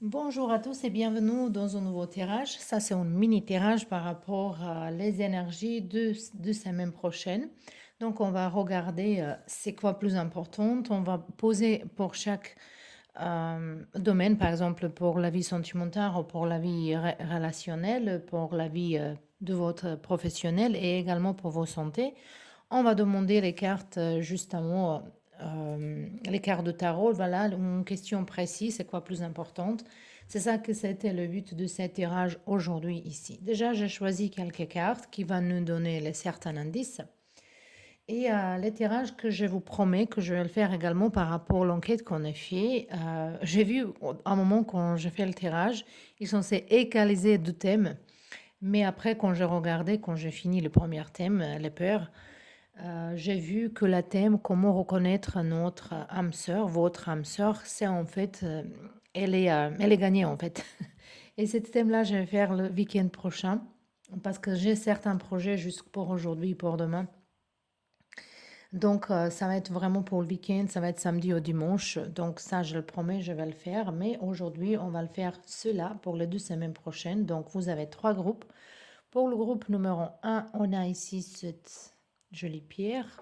Bonjour à tous et bienvenue dans un nouveau tirage. Ça, c'est un mini tirage par rapport à les énergies de semaine prochaine. Donc, on va regarder c'est quoi plus important. On va poser pour chaque domaine, par exemple pour la vie sentimentale ou pour la vie relationnelle, pour la vie de votre professionnel et également pour vos santé. On va demander les cartes justement, les cartes de tarot. Voilà, une question précise, c'est quoi plus importante. C'est ça que c'était le but de ce tirage aujourd'hui ici. Déjà, j'ai choisi quelques cartes qui vont nous donner les certains indices. Et les tirages que je vous promets que je vais le faire également par rapport à l'enquête qu'on a fait. J'ai vu à un moment quand j'ai fait le tirage, ils sont censés égaliser deux thèmes. Mais après, quand j'ai regardé, quand j'ai fini le premier thème, les peurs, j'ai vu que le thème comment reconnaître notre âme sœur, votre âme sœur, c'est en fait, elle est gagnée en fait. Et ce thème-là, je vais faire le week-end prochain parce que j'ai certains projets juste pour aujourd'hui, pour demain. Donc, ça va être vraiment pour le week-end, ça va être samedi au dimanche. Donc, ça, je le promets, je vais le faire. Mais aujourd'hui, on va le faire cela pour les 2 semaines prochaines. Donc, vous avez 3 groupes. Pour le groupe numéro 1, on a ici cette jolie pierre.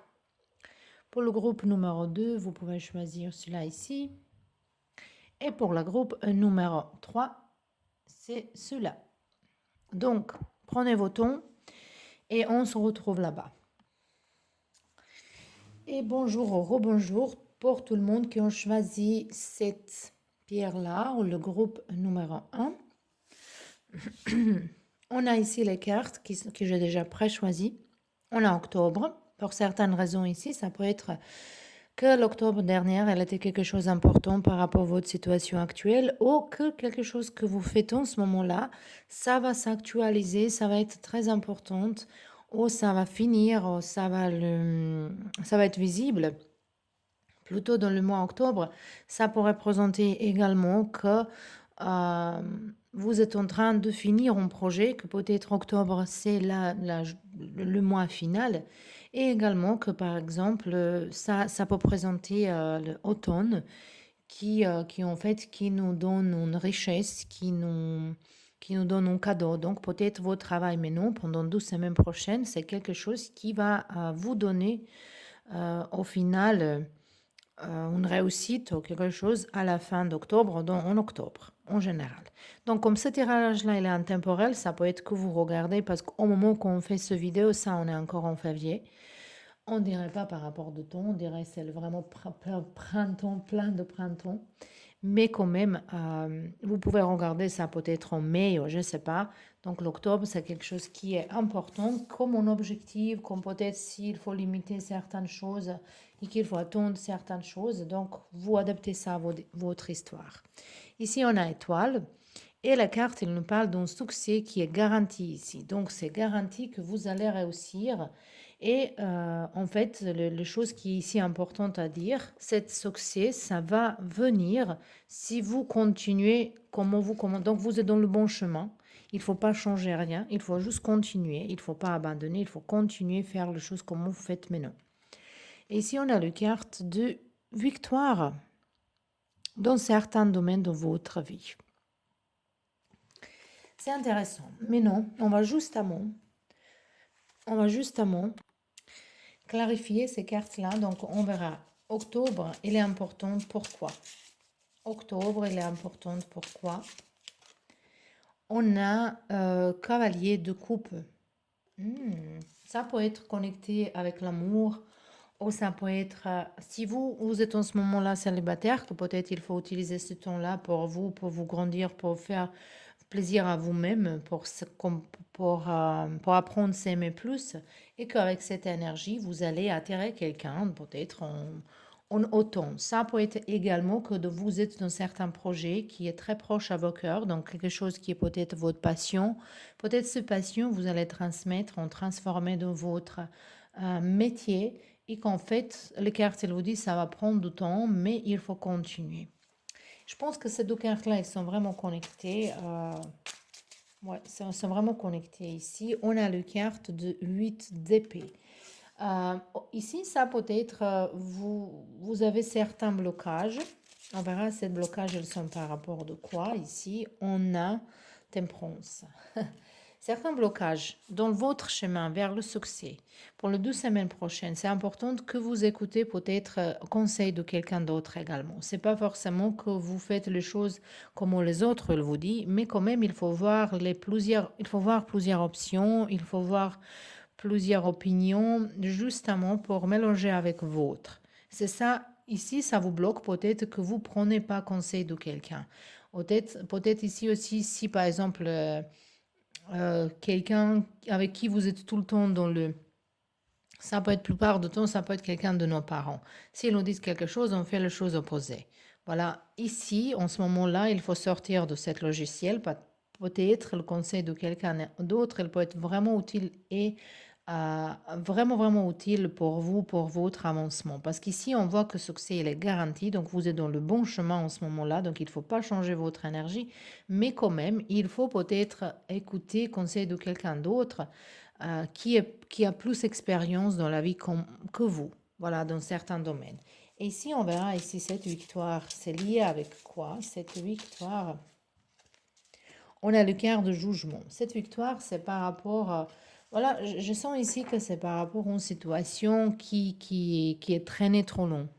Pour le groupe numéro 2, vous pouvez choisir celui-là ici. Et pour le groupe numéro 3, c'est celui-là. Donc, prenez vos tons et on se retrouve là-bas. Et bonjour ou rebonjour pour tout le monde qui ont choisi cette pierre-là ou le groupe numéro 1. On a ici les cartes que j'ai déjà pré-choisies. On a octobre. Pour certaines raisons ici, ça peut être que l'octobre dernier, elle était quelque chose d'important par rapport à votre situation actuelle ou que quelque chose que vous faites en ce moment-là, ça va s'actualiser, ça va être très important ou ça va finir, ou ça va être visible. Plutôt dans le mois octobre, ça pourrait présenter également que euh, vous êtes en train de finir un projet, que peut-être octobre c'est le mois final, et également que par exemple ça peut présenter l'automne qui en fait qui nous donne une richesse, qui nous donne un cadeau. Donc peut-être votre travail maintenant pendant 12 semaines prochaines, c'est quelque chose qui va vous donner au final une réussite ou quelque chose à la fin d'octobre, donc en octobre en général. Donc comme ce tirage-là il est intemporel, ça peut être que vous regardez parce qu'au moment qu'on fait ce vidéo, ça on est encore en février. On dirait pas par rapport de temps, on dirait c'est vraiment printemps, plein de printemps. Mais quand même, vous pouvez regarder ça peut-être en mai ou je ne sais pas. Donc l'octobre, c'est quelque chose qui est important comme un objectif, comme peut-être s'il faut limiter certaines choses et qu'il faut attendre certaines choses. Donc vous adaptez ça à votre histoire. Ici, on a étoile. Et la carte, elle nous parle d'un succès qui est garanti ici. Donc, c'est garanti que vous allez réussir. Et en fait, la chose qui est ici importante à dire, cet succès, ça va venir si vous continuez donc, vous êtes dans le bon chemin. Il ne faut pas changer rien. Il faut juste continuer. Il ne faut pas abandonner. Il faut continuer à faire les choses comme vous faites maintenant. Et ici, on a la carte de victoire dans certains domaines de votre vie. C'est intéressant. Mais non, on va justement clarifier ces cartes-là. Donc, on verra. Octobre, il est important. Pourquoi? Octobre, il est important. Pourquoi? On a cavalier de coupe. Ça peut être connecté avec l'amour. Ou ça peut être, si vous êtes en ce moment-là célibataire, que peut-être il faut utiliser ce temps-là pour vous grandir, pour faire plaisir à vous-même, pour apprendre à s'aimer plus, et qu'avec cette énergie, vous allez attirer quelqu'un, peut-être en automne. Ça peut être également que vous êtes dans certains projets qui est très proche à vos cœurs, donc quelque chose qui est peut-être votre passion. Peut-être cette passion, vous allez transmettre, en transformer dans votre métier, et qu'en fait, les cartes, elles vous disent, ça va prendre du temps, mais il faut continuer. Je pense que ces deux cartes-là, elles sont vraiment connectées. Ouais, elles sont vraiment connectées ici. On a la carte de 8 d'épée. Ici, ça peut être, vous avez certains blocages. On verra, ces blocages, ils sont par rapport de quoi? Ici, on a temperance. Certains blocages dans votre chemin vers le succès pour les 2 semaines prochaines, c'est important que vous écoutez peut-être conseil de quelqu'un d'autre également. C'est pas forcément que vous faites les choses comme les autres le vous disent, mais quand même il faut voir plusieurs options, il faut voir plusieurs opinions justement pour mélanger avec votre. C'est ça, ici, ça vous bloque peut-être que vous prenez pas conseil de quelqu'un. Peut-être ici aussi, si par exemple quelqu'un avec qui vous êtes tout le temps dans le... Ça peut être, plupart du temps, ça peut être quelqu'un de nos parents. S'ils nous disent quelque chose, on fait la chose opposée. Voilà, ici, en ce moment-là, il faut sortir de cette logiciel. Peut-être le conseil de quelqu'un d'autre, il peut être vraiment utile et vraiment, vraiment utile pour vous, pour votre avancement. Parce qu'ici, on voit que le succès, il est garanti. Donc, vous êtes dans le bon chemin en ce moment-là. Donc, il ne faut pas changer votre énergie. Mais quand même, il faut peut-être écouter le conseil de quelqu'un d'autre qui a plus d'expérience dans la vie que vous. Voilà, dans certains domaines. Et ici, on verra ici cette victoire. C'est lié avec quoi? Cette victoire, on a le cœur de jugement. Cette victoire, c'est par rapport voilà, je sens ici que c'est par rapport à une situation qui est traînée trop long.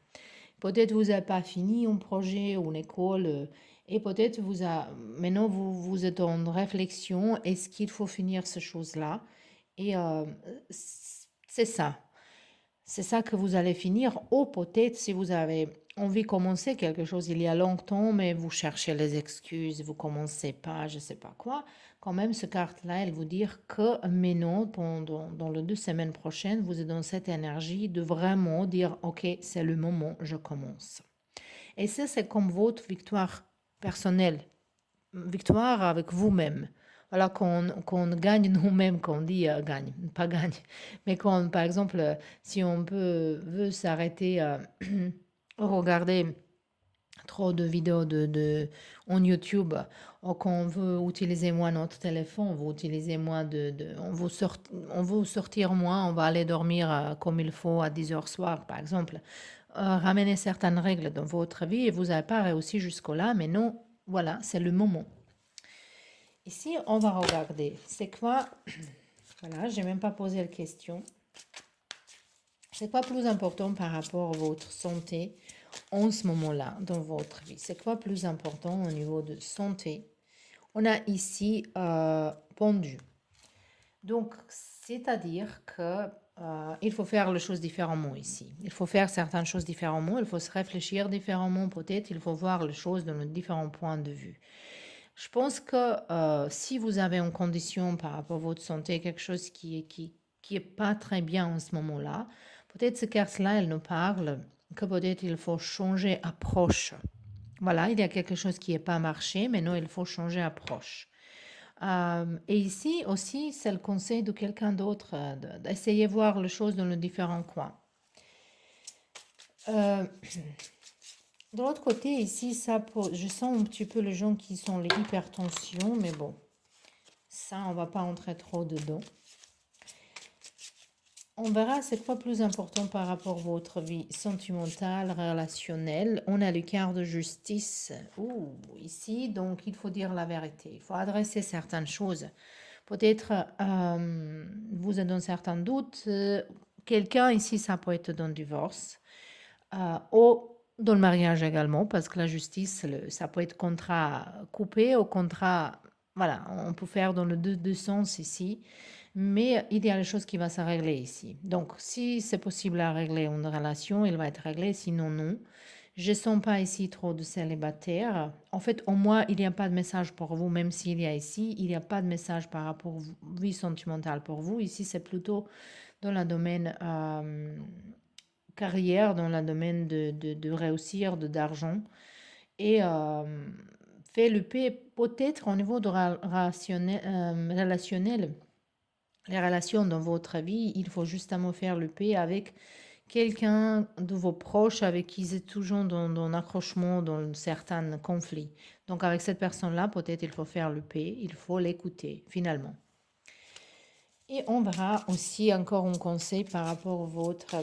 Peut-être vous n'avez pas fini un projet ou une école et peut-être maintenant vous êtes en réflexion, est-ce qu'il faut finir ces choses-là? Et c'est ça. C'est ça que vous allez finir. Ou peut-être si vous avez envie de commencer quelque chose il y a longtemps, mais vous cherchez les excuses, vous commencez pas, je sais pas quoi. Quand même, ce carte-là, elle vous dit que maintenant, dans les 2 semaines prochaines, vous êtes dans cette énergie de vraiment dire, OK, c'est le moment, je commence. Et ça, c'est comme votre victoire personnelle, victoire avec vous-même. Voilà, qu'on gagne nous-mêmes, qu'on dit gagne, pas gagne. Mais quand, par exemple, si on veut s'arrêter, regarder trop de vidéos en YouTube, ou qu'on veut utiliser moins notre téléphone, on veut utiliser moins on veut sortir moins, on va aller dormir comme il faut à 10 heures soir, par exemple. Ramener certaines règles dans votre vie et vous n'avez pas réussi jusque-là, mais non, voilà, c'est le moment. Ici, on va regarder. C'est quoi? Voilà, je n'ai même pas posé la question. C'est quoi plus important par rapport à votre santé en ce moment-là dans votre vie? C'est quoi plus important au niveau de santé? On a ici pendu. Donc, c'est-à-dire que il faut faire les choses différemment ici. Il faut faire certaines choses différemment, il faut se réfléchir différemment peut-être, il faut voir les choses de différents points de vue. Je pense que si vous avez une condition par rapport à votre santé, quelque chose qui est pas très bien en ce moment-là, peut-être ce carte-là, elle nous parle que peut-être il faut changer approche. Voilà, il y a quelque chose qui n'est pas marché, mais non, il faut changer approche. Et ici aussi, c'est le conseil de quelqu'un d'autre, d'essayer de voir les choses dans les différents coins. Euh, de l'autre côté, ici, je sens un petit peu les gens qui sont les hypertensions, mais bon, ça, on va pas entrer trop dedans. On verra c'est quoi plus important par rapport à votre vie sentimentale, relationnelle. On a le quart de justice ici, donc il faut dire la vérité. Il faut adresser certaines choses. Peut-être vous êtes dans certains doutes. Quelqu'un ici, ça peut être dans le divorce ou dans le mariage également, parce que la justice, ça peut être contrat coupé ou contrat... Voilà, on peut faire dans le deux sens ici. Mais il y a les choses qui vont se régler ici. Donc, si c'est possible à régler une relation, il va être réglé, sinon non. Je ne sens pas ici trop de célibataires. En fait, au moins, il n'y a pas de message pour vous, même s'il y a ici, il n'y a pas de message par rapport à vie sentimentale pour vous. Ici, c'est plutôt dans le domaine carrière, dans le domaine de réussir, d'argent. Et fait le paix peut-être au niveau de relationnel les relations dans votre vie, il faut justement faire le paix avec quelqu'un de vos proches avec qui vous êtes toujours dans un accrochement, dans certains conflits. Donc avec cette personne-là, peut-être il faut faire le paix, il faut l'écouter finalement. Et on verra aussi encore un conseil par rapport à votre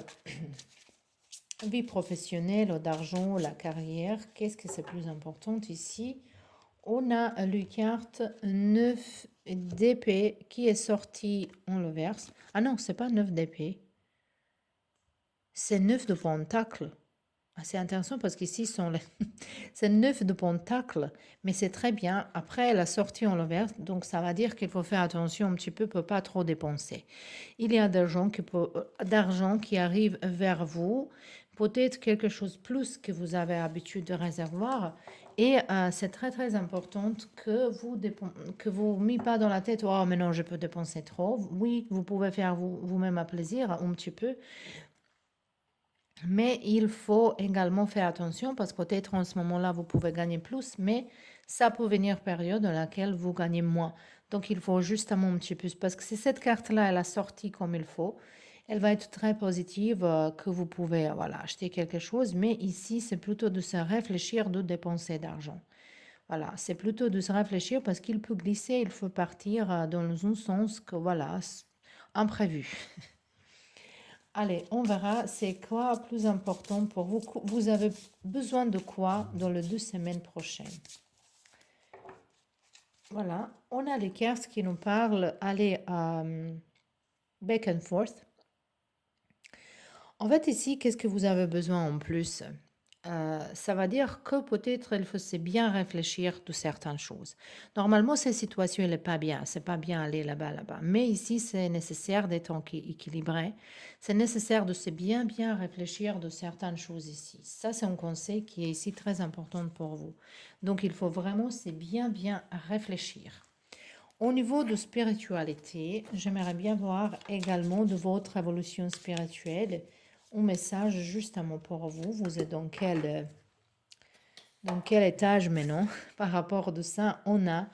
Vie professionnelle, d'argent, la carrière. Qu'est-ce que c'est plus important ici? On a le carte 9 d'épée qui est sorti, on le verse. Ah non, c'est pas 9 d'épée. C'est 9 de pentacle. Ah, c'est intéressant parce qu'ici, c'est 9 de pentacle, mais c'est très bien. Après la sortie, on le verse, donc ça va dire qu'il faut faire attention un petit peu pour pas trop dépenser. Il y a d'argent qui arrive vers vous, peut-être quelque chose plus que vous avez l'habitude de réservoir. Et c'est très très important que vous ne mettez pas dans la tête, oh mais non, je peux dépenser trop. Oui, vous pouvez faire vous-même à plaisir un petit peu, mais il faut également faire attention parce que peut-être en ce moment-là, vous pouvez gagner plus, mais ça peut venir période dans laquelle vous gagnez moins. Donc, il faut justement un petit peu, parce que si cette carte-là, elle a sorti comme il faut, elle va être très positive, que vous pouvez, voilà, acheter quelque chose. Mais ici, c'est plutôt de se réfléchir de dépenser d'argent. Voilà, c'est plutôt de se réfléchir parce qu'il peut glisser, il faut partir dans un sens que, voilà, imprévu. Allez, on verra c'est quoi plus important pour vous. Vous avez besoin de quoi dans les 2 semaines prochaines? Voilà, on a les cartes qui nous parlent, allez, back and forth. En fait, ici, qu'est-ce que vous avez besoin en plus? Ça va dire que peut-être il faut se bien réfléchir de certaines choses. Normalement, cette situation elle n'est pas bien. C'est pas bien aller là-bas, là-bas. Mais ici, c'est nécessaire d'être équilibré. C'est nécessaire de se bien, bien réfléchir de certaines choses ici. Ça, c'est un conseil qui est ici très important pour vous. Donc, il faut vraiment se bien, bien réfléchir. Au niveau de spiritualité, j'aimerais bien voir également de votre évolution spirituelle un message justement pour vous. Vous êtes dans quel étage maintenant? Par rapport de ça, on a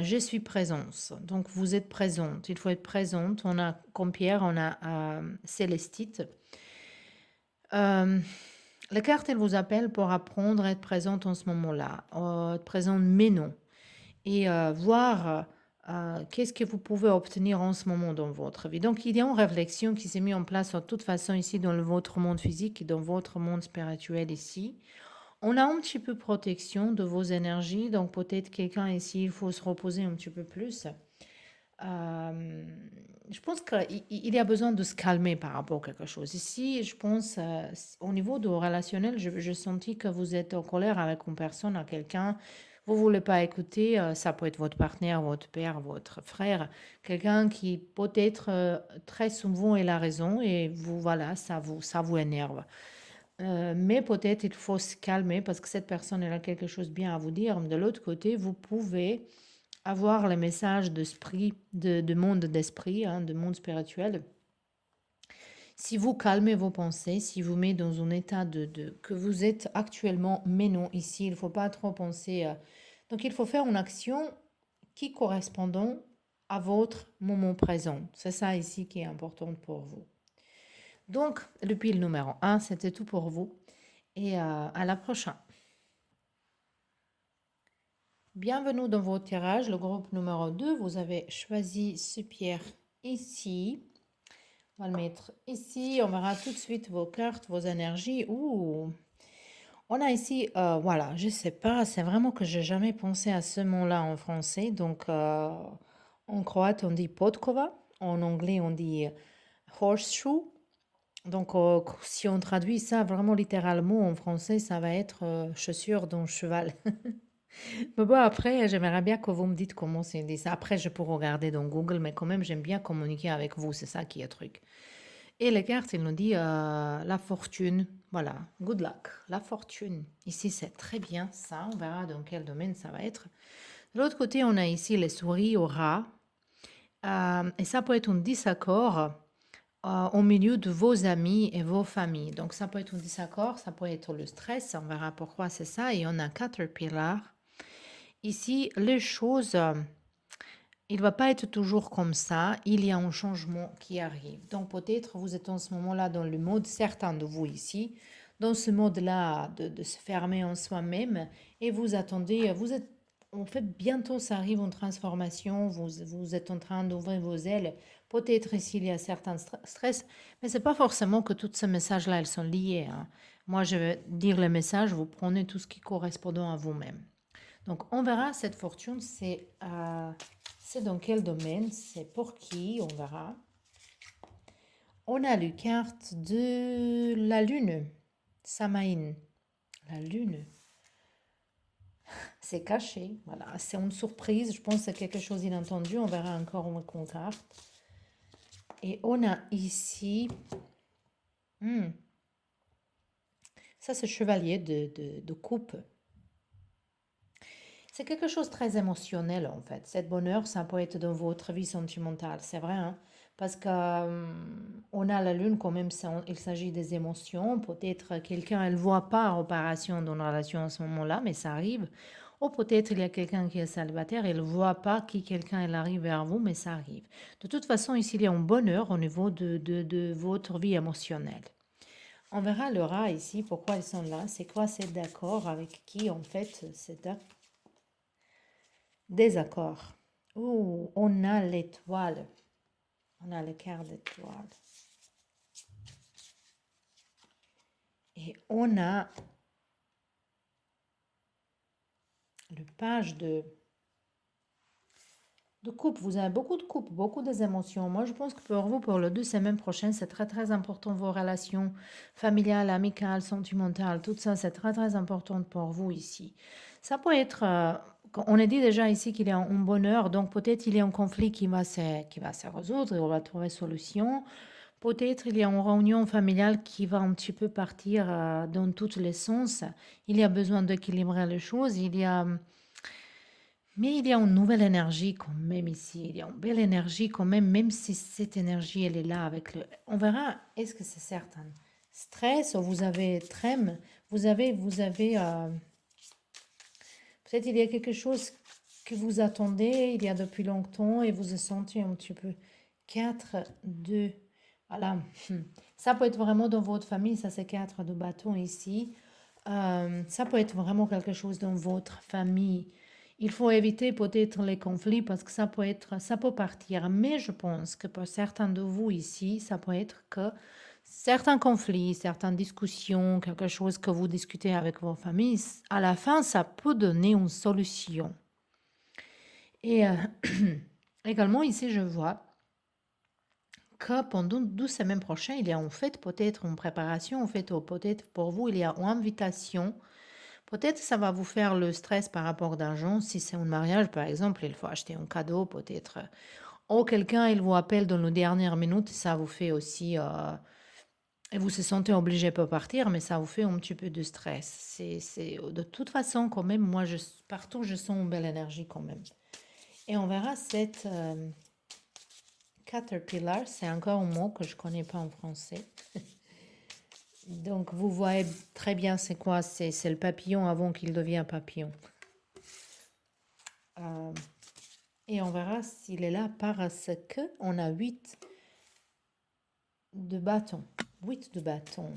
je suis présence. Donc vous êtes présente. Il faut être présente. On a comme pierre, on a Célestite. La carte, elle vous appelle pour apprendre à être présente en ce moment-là. Être présente, mais non. Et voir qu'est-ce que vous pouvez obtenir en ce moment dans votre vie. Donc, il y a une réflexion qui s'est mise en place de toute façon ici dans votre monde physique et dans votre monde spirituel ici. On a un petit peu protection de vos énergies, donc peut-être quelqu'un ici, il faut se reposer un petit peu plus. Je pense qu'il y a besoin de se calmer par rapport à quelque chose. Ici, je pense, au niveau du relationnel, je sentis que vous êtes en colère avec une personne, à quelqu'un, vous voulez pas écouter, ça peut être votre partenaire, votre père, votre frère, quelqu'un qui peut-être très souvent est la raison et vous, voilà, ça vous énerve. Mais peut-être il faut se calmer parce que cette personne elle a quelque chose de bien à vous dire. De l'autre côté, vous pouvez avoir les messages d'esprit, de monde d'esprit, hein, de monde spirituel. Si vous calmez vos pensées, si vous mettez dans un état que vous êtes actuellement, mais non, ici, il ne faut pas trop penser. Donc, il faut faire une action qui correspond à votre moment présent. C'est ça ici qui est important pour vous. Donc, le pile numéro 1, c'était tout pour vous. Et à la prochaine. Bienvenue dans votre tirage, le groupe numéro 2. Vous avez choisi ce pierre ici. On va le mettre ici. On verra tout de suite vos cartes, vos énergies. Ouh. On a ici, voilà, je sais pas, c'est vraiment que j'ai jamais pensé à ce mot-là en français. Donc, en croate, on dit podkova. En anglais, on dit horseshoe. Donc, si on traduit ça vraiment littéralement en français, ça va être chaussure d'un cheval. Mais bon, après, j'aimerais bien que vous me dites comment c'est dit ça. Après, je peux regarder dans Google, mais quand même, j'aime bien communiquer avec vous. C'est ça qui est le truc. Et les cartes, il nous dit la fortune. Voilà, good luck, la fortune. Ici, c'est très bien ça. On verra dans quel domaine ça va être. De l'autre côté, on a ici les souris au rat. Et ça peut être un désaccord au milieu de vos amis et vos familles. Donc, ça peut être un désaccord, ça peut être le stress. On verra pourquoi c'est ça. Et on a Caterpillar. Ici, les choses, il ne va pas être toujours comme ça. Il y a un changement qui arrive. Donc, peut-être vous êtes en ce moment-là dans le mode, certains de vous ici, dans ce mode-là de se fermer en soi-même et vous attendez, vous êtes, en fait, bientôt ça arrive en transformation, vous êtes en train d'ouvrir vos ailes Peut-être ici, il y a certains stress, mais c'est pas forcément que tous ces messages-là, elles sont liés, hein. Moi, je vais dire les messages, vous prenez tout ce qui correspond à vous-même. Donc, on verra cette fortune, c'est dans quel domaine, c'est pour qui, on verra. On a la carte de la lune, Samaïn, la lune. C'est caché, voilà, c'est une surprise, je pense que c'est quelque chose d'inattendu, on verra encore une carte. Et on a ici, ça c'est chevalier de coupe. C'est quelque chose de très émotionnel en fait. Cette bonheur, ça peut être dans votre vie sentimentale, c'est vrai, hein? Parce que on a la lune quand même, il s'agit des émotions. Peut-être quelqu'un, elle voit pas réparation dans la relation à ce moment-là, mais ça arrive. Ou peut-être il y a quelqu'un qui est célibataire, il ne voit pas qui quelqu'un elle arrive vers vous, mais ça arrive. De toute façon, ici, il y a un bonheur au niveau de votre vie émotionnelle. On verra le rat ici, pourquoi ils sont là, c'est quoi c'est d'accord avec qui en fait c'est désaccord. Ouh, on a l'étoile. On a le quart d'étoile. Et on a le page de coupe. Vous avez beaucoup de coupe, beaucoup des émotions. Moi, je pense que pour vous, pour le 2 semaines prochaines, c'est très, très important vos relations familiales, amicales, sentimentales. Tout ça, c'est très, très important pour vous ici. Ça peut être... on a dit déjà ici qu'il y a un bonheur, donc peut-être il y a un conflit qui va se résoudre et on va trouver solution. Peut-être il y a une réunion familiale qui va un petit peu partir dans tous les sens. Il y a besoin d'équilibrer les choses. Mais il y a une nouvelle énergie quand même ici. Il y a une belle énergie quand même, même si cette énergie, elle est là avec le... On verra, est-ce que c'est certain stress ou vous avez trême, peut-être il y a quelque chose que vous attendez, il y a depuis longtemps et vous vous sentez un petit peu 4, 2, voilà. Ça peut être vraiment dans votre famille, ça c'est 4 de bâton ici. Ça peut être vraiment quelque chose dans votre famille. Il faut éviter peut-être les conflits parce que ça peut partir. Mais je pense que pour certains de vous ici, ça peut être que certains conflits, certaines discussions, quelque chose que vous discutez avec vos familles, à la fin, ça peut donner une solution. Et également ici, je vois que pendant 12 semaines prochaines, il y a en fait peut-être une préparation, en fait, ou peut-être pour vous, il y a une invitation. Peut-être ça va vous faire le stress par rapport d'argent. Si c'est un mariage, par exemple, il faut acheter un cadeau, peut-être. Ou quelqu'un, il vous appelle dans les dernières minutes, ça vous fait aussi... et vous se sentez obligé de partir, mais ça vous fait un petit peu de stress. De toute façon, quand même, moi, partout, je sens une belle énergie quand même. Et on verra cette... caterpillar, c'est encore un mot que je connais pas en français. Donc, vous voyez très bien c'est quoi, c'est le papillon avant qu'il devienne papillon. Et on verra s'il est là parce que on a 8 de bâton. 8 de bâton.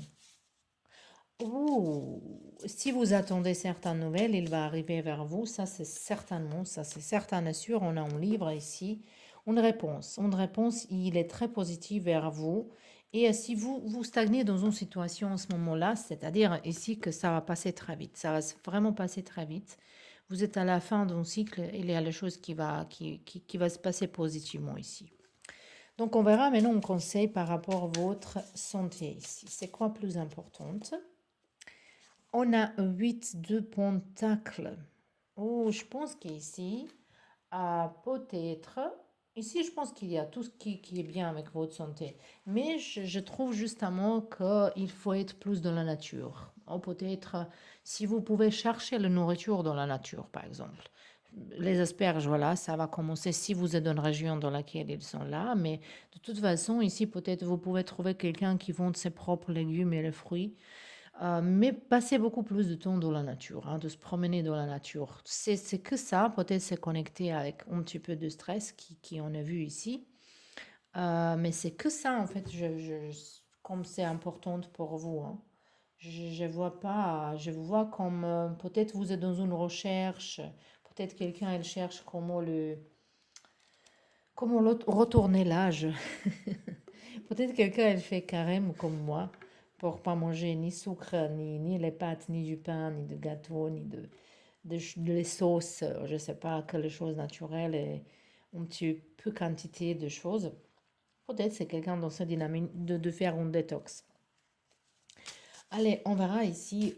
Ouh, si vous attendez certaines nouvelles, il va arriver vers vous. Ça, c'est certainement, ça, c'est certain et sûr. On a un livre ici. Une réponse. Une réponse, il est très positif vers vous. Et si vous stagnez dans une situation en ce moment-là, c'est-à-dire ici que ça va passer très vite, ça va vraiment passer très vite. Vous êtes à la fin d'un cycle, il y a les choses qui va se passer positivement ici. Donc on verra maintenant un conseil par rapport à votre santé ici. C'est quoi plus importante? On a 8 de pentacles. Oh, je pense qu'ici, peut-être... Ici, je pense qu'il y a tout ce qui est bien avec votre santé. Mais je trouve justement qu'il faut être plus dans la nature. Ou peut-être, si vous pouvez chercher la nourriture dans la nature, par exemple. Les asperges, voilà, ça va commencer si vous êtes dans une région dans laquelle ils sont là. Mais de toute façon, ici, peut-être vous pouvez trouver quelqu'un qui vend ses propres légumes et les fruits. Mais passer beaucoup plus de temps dans la nature, hein, de se promener dans la nature. C'est que ça, peut-être c'est connecté avec un petit peu de stress qui on a vu ici. Mais c'est que ça, en fait, comme c'est important pour vous. Hein. Je vois pas, je vous vois comme peut-être vous êtes dans une recherche, peut-être quelqu'un elle cherche Comment retourner l'âge? Peut-être quelqu'un, elle fait carême comme moi pour pas manger ni sucre, ni les pâtes, ni du pain, ni de gâteau, ni de les sauces, je sais pas, que les choses naturelles et un petit peu quantité de choses. Peut-être c'est quelqu'un dans cette dynamique de faire un détox. Allez, on verra ici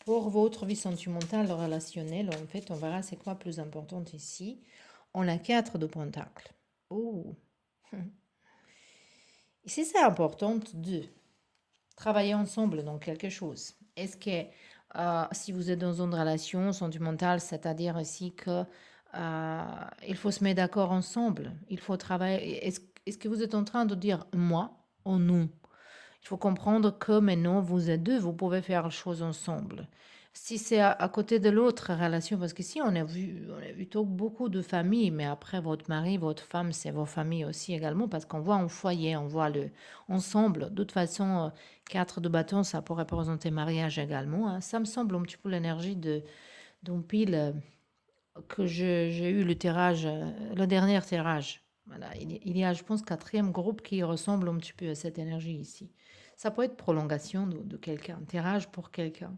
pour votre vie sentimentale, relationnelle. En fait, on verra c'est quoi plus important ici. On a 4 de pentacles. Oh. Ici, c'est important de travailler ensemble dans quelque chose. Est-ce que si vous êtes dans une relation sentimentale, c'est-à-dire ici que il faut se mettre d'accord ensemble, il faut travailler. Est-ce que vous êtes en train de dire moi ou nous? Il faut comprendre que maintenant vous êtes deux, vous pouvez faire les choses ensemble. Si c'est à côté de l'autre relation, parce qu'ici on a vu beaucoup de familles, mais après votre mari, votre femme, c'est vos familles aussi également, parce qu'on voit un foyer, on voit le ensemble. De toute façon, 4 de bâton, ça pourrait représenter mariage également, hein. Ça me semble un petit peu l'énergie d'un pile que j'ai eu le tirage, le dernier tirage. Voilà, il y a, je pense, 4e groupe qui ressemble un petit peu à cette énergie ici. Ça peut être prolongation de quelqu'un, tirage pour quelqu'un.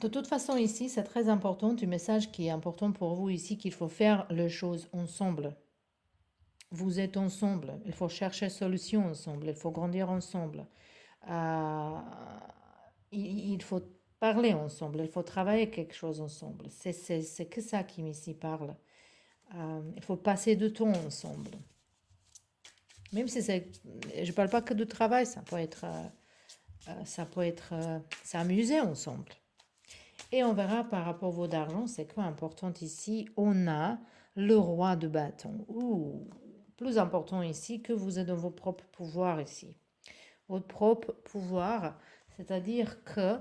De toute façon, ici, c'est très important, du message qui est important pour vous ici, qu'il faut faire les choses ensemble. Vous êtes ensemble, il faut chercher solution ensemble, il faut grandir ensemble. Euh, il faut parler ensemble, il faut travailler quelque chose ensemble. C'est que ça qui m'ici parle. Il faut passer du temps ensemble. Même si c'est, je parle pas que de travail, ça peut être s'amuser ensemble. Et on verra par rapport à vos d'argent, c'est quoi important ici? On a le roi de bâton. Ouh, plus important ici que vous êtes dans vos propres pouvoirs ici. Votre propre pouvoir, c'est-à-dire que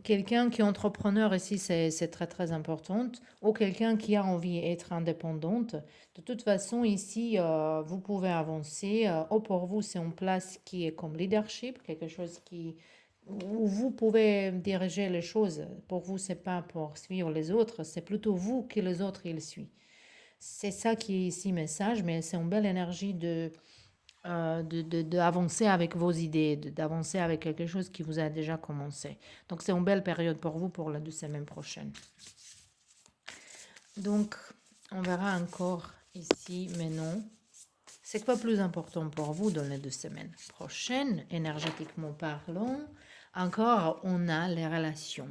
quelqu'un qui est entrepreneur ici, c'est très très important, ou quelqu'un qui a envie d'être indépendante. De toute façon, ici, vous pouvez avancer. Ou pour vous, c'est une place qui est comme leadership, quelque chose où vous pouvez diriger les choses. Pour vous, c'est pas pour suivre les autres, c'est plutôt vous que les autres, ils suivent. C'est ça qui est ici message, mais c'est une belle énergie d'avancer avec vos idées, d'avancer avec quelque chose qui vous a déjà commencé. Donc c'est une belle période pour vous pour la 2 semaines prochaines. Donc on verra encore ici, mais non. C'est quoi plus important pour vous dans les 2 semaines prochaines, énergétiquement parlant? Encore, on a les relations.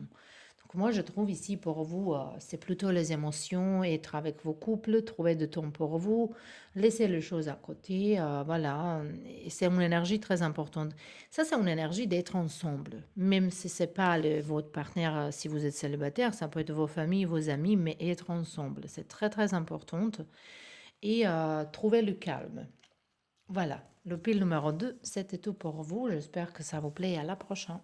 Donc moi, je trouve ici pour vous, c'est plutôt les émotions, être avec vos couples, trouver du temps pour vous, laisser les choses à côté, voilà. Et c'est une énergie très importante. Ça, c'est une énergie d'être ensemble. Même si c'est pas votre partenaire, si vous êtes célibataire, ça peut être vos familles, vos amis, mais être ensemble, c'est très très important. Et trouver le calme. Voilà, le pile numéro 2, c'était tout pour vous. J'espère que ça vous plaît. À la prochaine.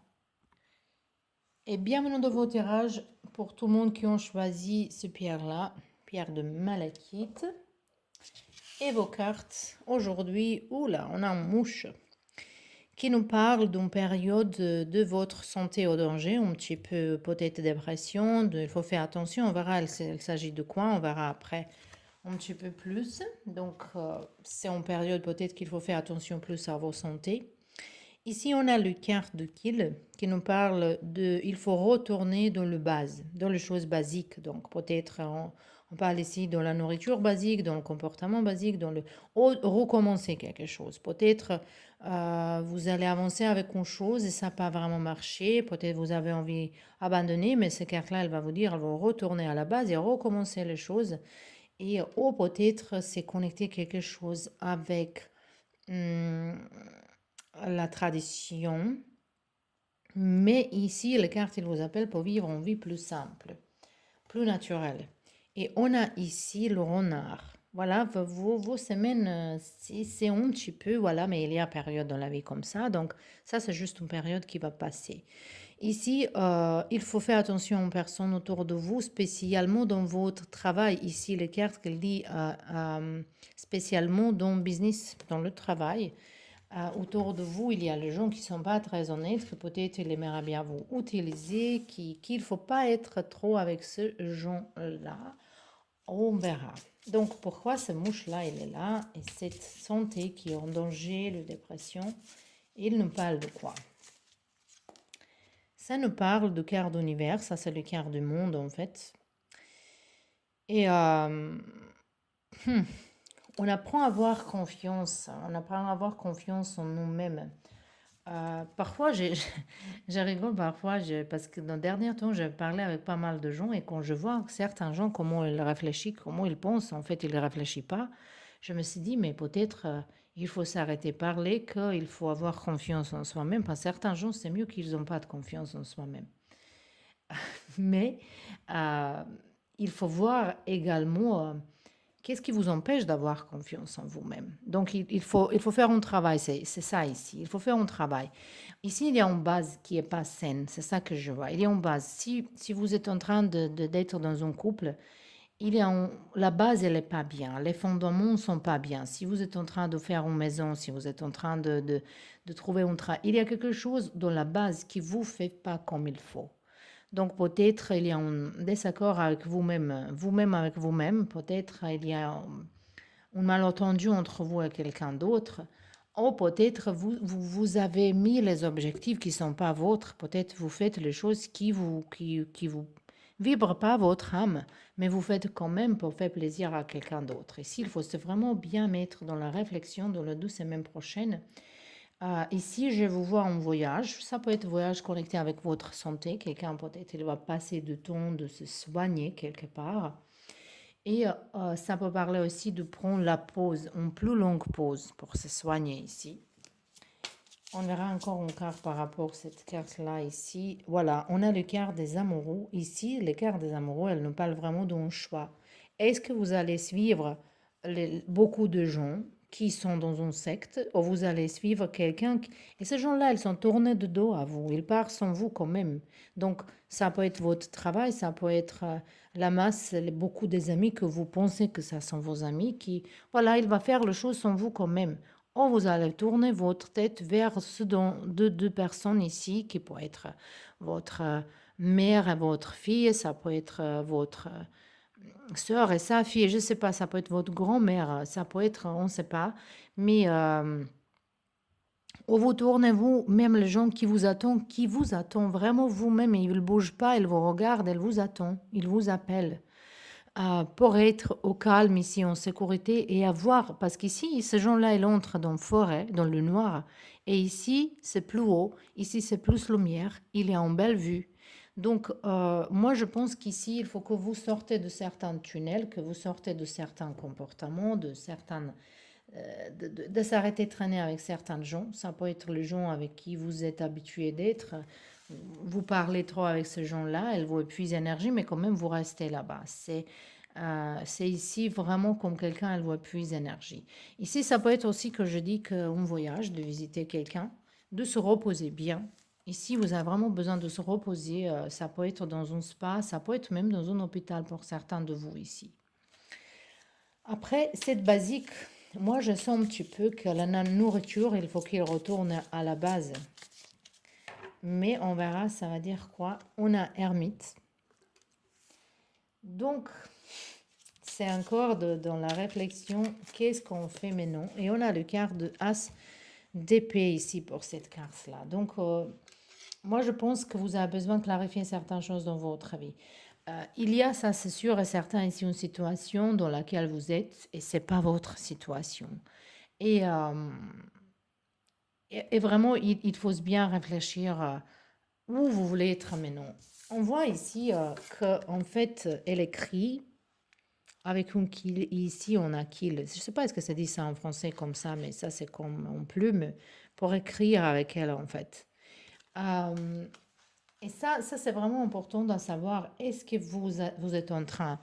Et bienvenue dans vos tirages pour tout le monde qui ont choisi ce pierre-là, pierre de malachite. Et vos cartes aujourd'hui, oula, on a une mouche qui nous parle d'une période de votre santé au danger, un petit peu peut-être dépression, il faut faire attention, on verra, il s'agit de quoi, on verra après un petit peu plus. Donc, c'est en période peut-être qu'il faut faire attention plus à vos santé. Ici, on a le carte de kill qui nous parle de il faut retourner dans le base, dans les choses basiques. Donc, peut-être on parle ici dans la nourriture basique, dans le comportement basique, dans le recommencer quelque chose. Peut-être vous allez avancer avec une chose et ça n'a pas vraiment marché. Peut-être vous avez envie d'abandonner, mais cette carte-là, elle va vous dire, elle va retourner à la base et recommencer les choses. Et ou peut-être c'est connecter quelque chose avec la tradition. Mais ici, les cartes, il vous appelle pour vivre une vie plus simple, plus naturelle. Et on a ici le renard. Voilà, vos semaines, c'est un petit peu, voilà, mais il y a période dans la vie comme ça. Donc, ça, c'est juste une période qui va passer. Ici, il faut faire attention aux personnes autour de vous, spécialement dans votre travail. Ici, les cartes qu'elle dit spécialement dans le business, dans le travail. Autour de vous, il y a les gens qui ne sont pas très honnêtes, que peut-être ils aimeraient bien vous utiliser, qu'il ne faut pas être trop avec ce gens-là. On verra. Donc, pourquoi ce mouche-là, il est là? Et cette santé qui est en danger, la dépression, il nous parle de quoi? Ça nous parle du quart d'univers, ça c'est le quart du monde en fait. Et on apprend à avoir confiance, on apprend à avoir confiance en nous-mêmes. Parfois, je rigole parfois, parce que dans le dernier temps, j'ai parlé avec pas mal de gens et quand je vois certains gens, comment ils réfléchissent, comment ils pensent, en fait, ils ne réfléchissent pas, je me suis dit, mais peut-être il faut s'arrêter de parler, qu'il faut avoir confiance en soi-même, parce que certains gens, c'est mieux qu'ils n'ont pas de confiance en soi-même. Mais euh, il faut voir également qu'est-ce qui vous empêche d'avoir confiance en vous-même. Donc il faut faire un travail, c'est ça ici, il faut faire un travail. Ici, il y a une base qui n'est pas saine, c'est ça que je vois. Il y a une base. Si vous êtes en train d'être dans un couple, la base, elle n'est pas bien. Les fondements ne sont pas bien. Si vous êtes en train de faire une maison, si vous êtes en train de trouver un travail, il y a quelque chose dans la base qui ne vous fait pas comme il faut. Donc peut-être il y a un désaccord avec vous-même, vous-même avec vous-même. Peut-être il y a un malentendu entre vous et quelqu'un d'autre. Ou peut-être vous avez mis les objectifs qui ne sont pas vôtres. Peut-être vous faites les choses qui vous vibrent pas votre âme, mais vous faites quand même pour faire plaisir à quelqu'un d'autre. Ici, il faut se vraiment bien mettre dans la réflexion dans le 12 semaines prochaines. Ici, je vous vois en voyage. Ça peut être voyage connecté avec votre santé. Quelqu'un peut-être il va passer du temps de se soigner quelque part. Et ça peut parler aussi de prendre la pause, une plus longue pause pour se soigner ici. On verra encore une carte par rapport à cette carte-là ici. Voilà, on a le quart des amoureux. Ici, le quart des amoureux, elle nous parle vraiment d'un choix. Est-ce que vous allez suivre beaucoup de gens qui sont dans une secte ou vous allez suivre quelqu'un et ces gens-là, ils sont tournés de dos à vous. Ils partent sans vous quand même. Donc, ça peut être votre travail, ça peut être la masse, beaucoup des amis que vous pensez que ça sont vos amis qui, voilà, il va faire le chose sans vous quand même. Ou vous allez tourner votre tête vers deux personnes ici, qui peut être votre mère et votre fille, ça peut être votre sœur et sa fille, je ne sais pas, ça peut être votre grand-mère, ça peut être, on ne sait pas, mais ou vous tournez vous, même les gens qui vous attendent vraiment vous-même, ils ne bougent pas, ils vous regardent, ils vous attendent, ils vous appellent pour être au calme ici en sécurité et avoir, parce qu'ici, ces gens-là, ils entrent dans la forêt, dans le noir, et ici, c'est plus haut, ici, c'est plus lumière, il est en belle vue. Donc, moi, je pense qu'ici, il faut que vous sortez de certains tunnels, que vous sortez de certains comportements, de certains, de s'arrêter de traîner avec certains gens. Ça peut être les gens avec qui vous êtes habitué d'être. Vous parlez trop avec ces gens-là, elles vous épuisent l'énergie, mais quand même, vous restez là-bas. C'est ici vraiment comme quelqu'un, elle vous épuise l'énergie. Ici, ça peut être aussi que je dis qu'on voyage, de visiter quelqu'un, de se reposer bien. Ici, vous avez vraiment besoin de se reposer. Ça peut être dans un spa, ça peut être même dans un hôpital pour certains de vous ici. Après, cette basique, moi, je sens un petit peu que la nourriture, il faut qu'il retourne à la base. Mais on verra, ça va dire quoi? On a ermite. Donc, c'est encore dans la réflexion, qu'est-ce qu'on fait maintenant? Et on a le quart de as d'épée ici pour cette carte-là. Donc, moi, je pense que vous avez besoin de clarifier certaines choses dans votre vie. Il y a, ça c'est sûr et certain, ici une situation dans laquelle vous êtes et c'est pas votre situation. Et, et vraiment, il faut bien réfléchir où vous voulez être maintenant. On voit ici qu'en fait, elle écrit avec un kill. Ici, on a kill. Je ne sais pas est-ce que ça dit ça en français comme ça, mais ça, c'est comme en plume pour écrire avec elle, en fait. Et ça c'est vraiment important de savoir est-ce que vous êtes en train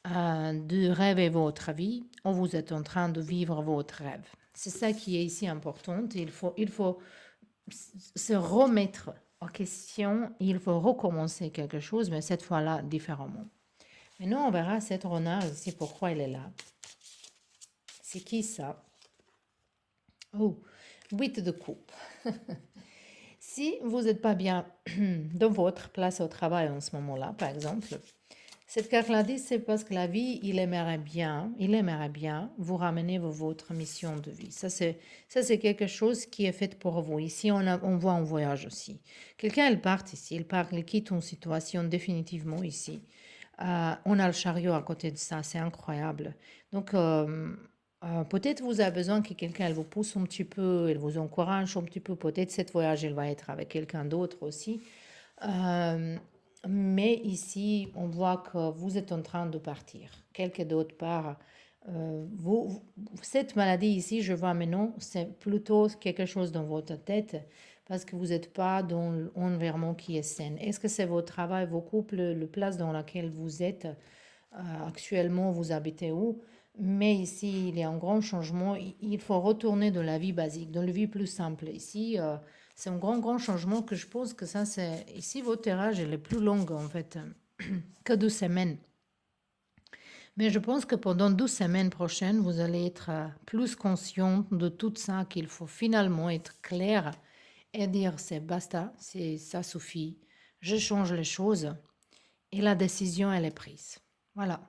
de rêver votre vie ou vous êtes en train de vivre votre rêve. C'est ça qui est ici important. Il faut se remettre en question, il faut recommencer quelque chose, mais cette fois-là différemment. Maintenant, on verra cette renard ici, pourquoi elle est là. C'est qui ça? Oh, 8 de coupe. Si vous n'êtes pas bien dans votre place au travail en ce moment-là, par exemple, cette carte-là dit c'est parce que la vie, il aimerait bien vous ramener votre mission de vie. Ça, c'est quelque chose qui est fait pour vous. Ici, on voit un voyage aussi. Quelqu'un, il part ici, il quitte une situation définitivement ici. On a le chariot à côté de ça, c'est incroyable. Donc, peut-être vous avez besoin que quelqu'un elle vous pousse un petit peu, elle vous encourage un petit peu. Peut-être cette voyage, elle va être avec quelqu'un d'autre aussi. Euh, mais ici, on voit que vous êtes en train de partir. Quelque d'autre part, cette maladie ici, je vois maintenant, c'est plutôt quelque chose dans votre tête parce que vous n'êtes pas dans l'environnement qui est sain. Est-ce que c'est votre travail, vos couples, le place dans laquelle vous êtes actuellement, vous habitez où? Mais ici, il y a un grand changement. Il faut retourner dans la vie basique, dans la vie plus simple. Ici, c'est un grand changement que je pense que ça, c'est... Ici, votre tirage, il est plus long, en fait, que 12 semaines. Mais je pense que pendant 12 semaines prochaines, vous allez être plus conscient de tout ça, qu'il faut finalement être clair et dire c'est basta, ça suffit, je change les choses et la décision, elle est prise. Voilà.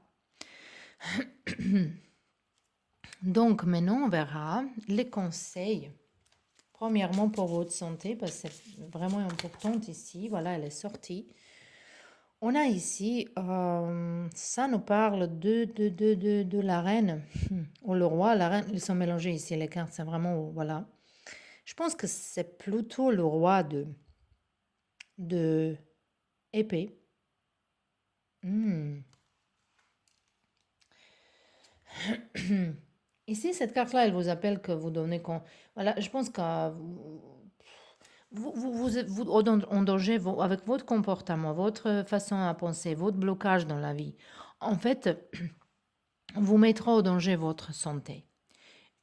Donc maintenant, on verra les conseils. Premièrement, pour votre santé, parce que c'est vraiment important ici. Voilà, elle est sortie. On a ici, ça nous parle de la reine ou le roi. La reine, ils sont mélangés ici, les cartes, c'est vraiment, voilà. Je pense que c'est plutôt le roi de épée. Ici, cette carte-là, elle vous appelle que vous donnez... Voilà, je pense que vous en danger avec votre comportement, votre façon à penser, votre blocage dans la vie. En fait, vous mettra au danger votre santé.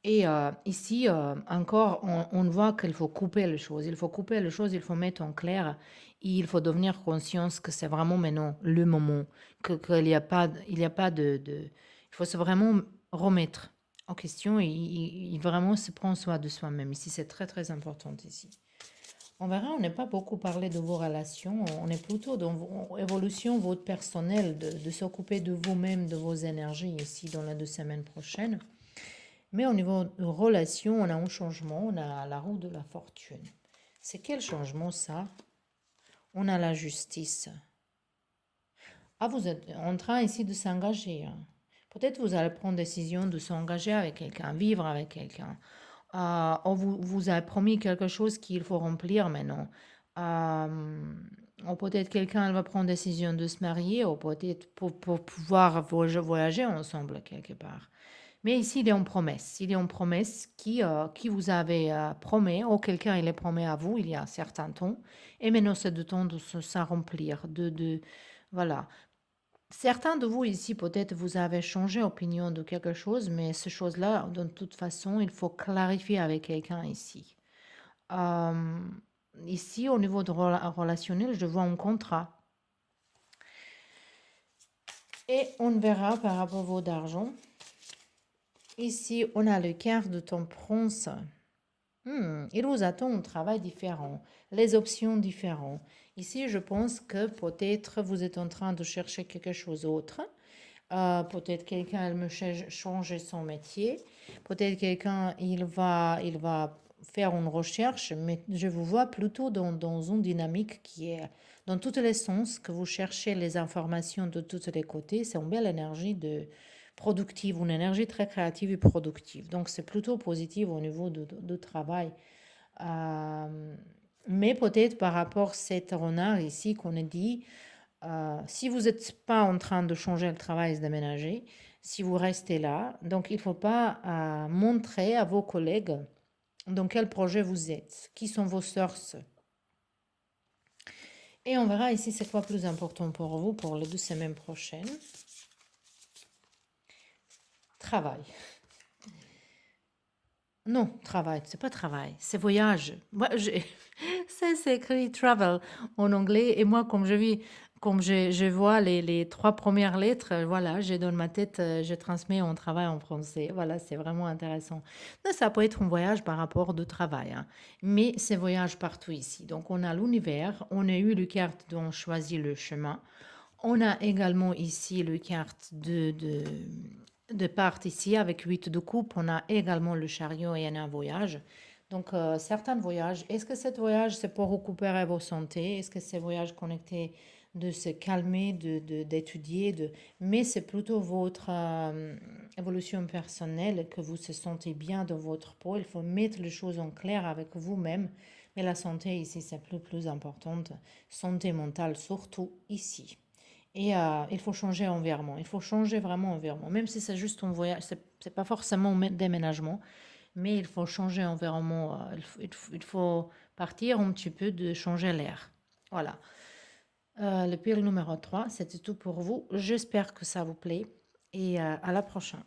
Et ici, encore, on voit qu'il faut couper les choses. Il faut couper les choses, il faut mettre en clair. Et il faut devenir conscient que c'est vraiment maintenant le moment. Qu'il n'y a pas, il y a pas il faut se vraiment remettre en question et vraiment se prendre soin de soi-même. Ici, c'est très important ici. On verra, on n'est pas beaucoup parlé de vos relations. On est plutôt dans l'évolution votre personnelle, de s'occuper de vous-même, de vos énergies ici dans les 2 semaines prochaines. Mais au niveau de relations, on a un changement, on a la roue de la fortune. C'est quel changement ça? On a la justice. Ah, vous êtes en train ici de s'engager. Peut-être vous allez prendre décision de s'engager avec quelqu'un, vivre avec quelqu'un. Ou vous avez promis quelque chose qu'il faut remplir maintenant. Ou peut-être quelqu'un va prendre décision de se marier, ou peut-être pour pouvoir voyager ensemble quelque part. Mais ici, il est en promesse. Il est en promesse qui vous avait promis, ou quelqu'un il est promis à vous il y a un certain temps. Et maintenant, c'est le temps de ça remplir. Voilà. Certains de vous ici, peut-être, vous avez changé opinion de quelque chose, mais ces choses-là, de toute façon, il faut clarifier avec quelqu'un ici. Ici, au niveau de relationnel, je vois un contrat. Et on verra par rapport à votre argent. Ici, on a le quart de temperance. Il vous attend un travail différent, les options différentes. Ici, je pense que peut-être vous êtes en train de chercher quelque chose d'autre. Peut-être quelqu'un elle me changer son métier. Peut-être quelqu'un il va faire une recherche, mais je vous vois plutôt dans une dynamique qui est dans tous les sens, que vous cherchez les informations de tous les côtés. C'est une belle énergie productive, une énergie très créative et productive. Donc, c'est plutôt positif au niveau de travail. Mais peut-être par rapport à cet renard ici qu'on a dit, si vous n'êtes pas en train de changer le travail et de déménager, si vous restez là, donc il ne faut pas montrer à vos collègues dans quel projet vous êtes, qui sont vos sources. Et on verra ici c'est quoi plus important pour vous pour les 2 semaines prochaines. Travail. Non, travail, c'est pas travail, c'est voyage. Moi, j'ai ça, c'est écrit travel en anglais et moi, comme je vois les 3 premières lettres, voilà, j'ai dans ma tête, je transmets en travail en français. Voilà, c'est vraiment intéressant. Non, ça peut être un voyage par rapport de travail, hein, mais c'est voyage partout ici. Donc on a l'univers, on a eu le carte dont on choisit le chemin. On a également ici le carte de part ici avec 8 de coupe. On a également le chariot et un voyage. Donc, certains voyages. Est-ce que ce voyage, c'est pour récupérer vos santé? Est-ce que c'est un voyage connecté de se calmer, d'étudier, mais c'est plutôt votre évolution personnelle, que vous se sentez bien dans votre peau. Il faut mettre les choses en clair avec vous-même. Mais la santé ici, c'est plus importante. Santé mentale, surtout ici. Et il faut changer environnement. Il faut changer vraiment environnement. Même si c'est juste un voyage, c'est pas forcément un déménagement, mais il faut changer environnement. Il faut partir un petit peu de changer l'air. Voilà. Le pile numéro 3, c'était tout pour vous. J'espère que ça vous plaît et à la prochaine.